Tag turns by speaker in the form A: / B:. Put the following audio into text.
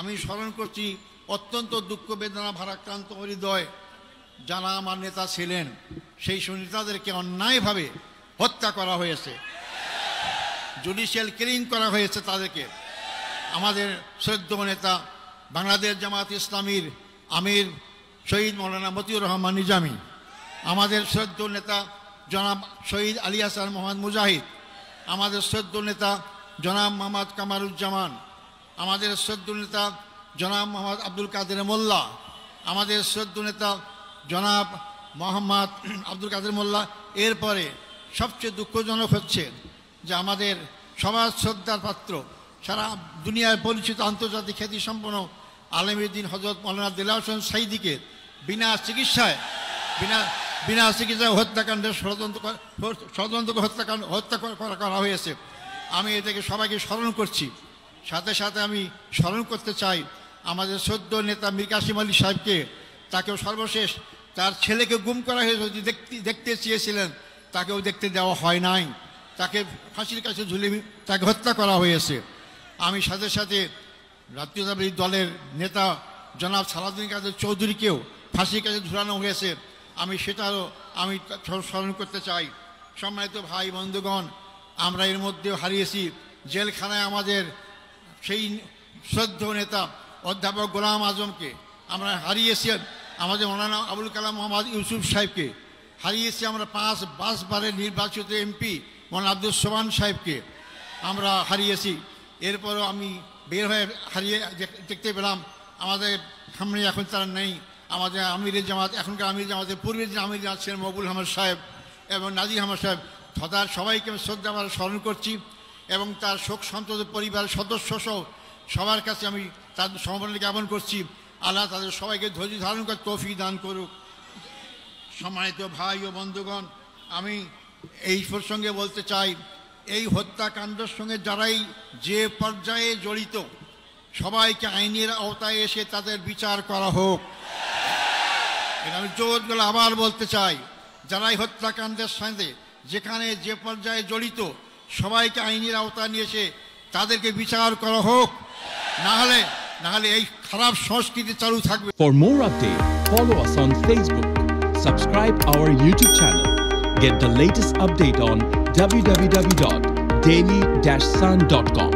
A: আমি স্মরণ করছি অত্যন্ত দুঃখ বেদনা ভারাক্রান্ত হৃদয় যারা আমার নেতা ছিলেন, সেই নেতাদেরকে অন্যায়ভাবে হত্যা করা হয়েছে, জুডিশিয়াল কিলিং করা হয়েছে তাদেরকে। আমাদের শ্রদ্ধেয় নেতা বাংলাদেশ জামাত ইসলামীর আমির শহীদ মৌলানা মতিউর রহমান নিজামী, আমাদের শ্রদ্ধেয় নেতা জনাব শহীদ আলী হাসান মোহাম্মদ মুজাহিদ, আমাদের শ্রদ্ধেয় নেতা জনাব মোহাম্মদ কামারুজ্জামান, আমাদের শ্রদ্ধেয় নেতা জনাব মোহাম্মদ আব্দুল কাদের মোল্লা, আমাদের শ্রদ্ধেয় নেতা জনাব মোহাম্মদ আব্দুল কাদের মোল্লা। এরপরে সবচেয়ে দুঃখজনক হচ্ছে যে আমাদের সবার শ্রদ্ধার পাত্র, সারা দুনিয়ায় পরিচিত আন্তর্জাতিক খ্যাতিসম্পন্ন আলেমউদ্দিন হযরত মৌলানা দেলাওয়ার হোসেন সাঈদীকে বিনা চিকিৎসায় হত্যাকাণ্ডের ষড়যন্ত্র হত্যা করা হয়েছে। আমি এটাকে সবাইকে স্মরণ করছি। সাথে সাথে আমি স্মরণ করতে চাই আমাদের শ্রদ্ধেয় নেতা মীর কাসেম আলী সাহেবকে। তাকেও সর্বশেষ তার ছেলেকে গুম করা হয়েছে, দেখতে চেয়েছিলেন, তাকেও দেখতে দেওয়া হয় নাই, তাকে ফাঁসির কাছে ঝুলে তাকে হত্যা করা হয়েছে। আমি সাথে সাথে জাতীয়তাবাদী দলের নেতা জনাব সালাউদ্দিন কাদের চৌধুরীকেও ফাঁসির কাছে ঝুলানো হয়েছে, আমি সেটারও আমি স্মরণ করতে চাই। সম্মানিত ভাই বন্ধুগণ, আমরা এর মধ্যেও হারিয়েছি জেলখানায় আমাদের সেই শ্রদ্ধেয় নেতা অধ্যাপক গোলাম আজমকে, আমরা হারিয়েছি আমাদের মৌলানা আবুল কালাম মোহাম্মদ ইউসুফ সাহেবকে, হারিয়েছি আমরা 5 বারের নির্বাচিত এমপি মৌলানা আব্দুল সোবহান সাহেবকে আমরা হারিয়েছি। এরপরও আমি বের হয়ে দেখতে পেলাম আমাদের সামনে এখন তারা নেই। আমাদের আমিরের জামাত, এখনকার আমির জামাতের পূর্বের যে আমির জামাত ছিলেন মকবুল আহমদ সাহেব এবং নাজির আহমদ সাহেব, তার সবাইকে আমি শ্রদ্ধা স্মরণ করছি এবং তার শোক সন্তপ্ত পরিবারের সদস্য সহ সবার কাছে আমি তাদের সমবেদনা জ্ঞাপন করছি। আল্লাহ তাদের সবাইকে ধৈর্য ধারণ করে তৌফিক দান করুক। সম্মানিত ভাই ও বন্ধুগণ, আমি এই প্রসঙ্গে বলতে চাই, এই হত্যাকাণ্ডের সঙ্গে যারাই যে পর্যায়ে জড়িত সবাইকে আইনের আওতায় এসে তাদের বিচার করা হোক। এটা আমি জোর করে আবার বলতে চাই, যারাই হত্যাকাণ্ডের সাথে যেখানে যে পর্যায়ে জড়িত সবাইকে আইনের আওতায় নিয়ে এসে তাদেরকে বিচার করা হোক, না হলে এই খারাপ সংস্কৃতি চালু থাকবে।
B: For more updates, follow us on Facebook, subscribe our YouTube channel, get the latest update on www.daily-sun.com.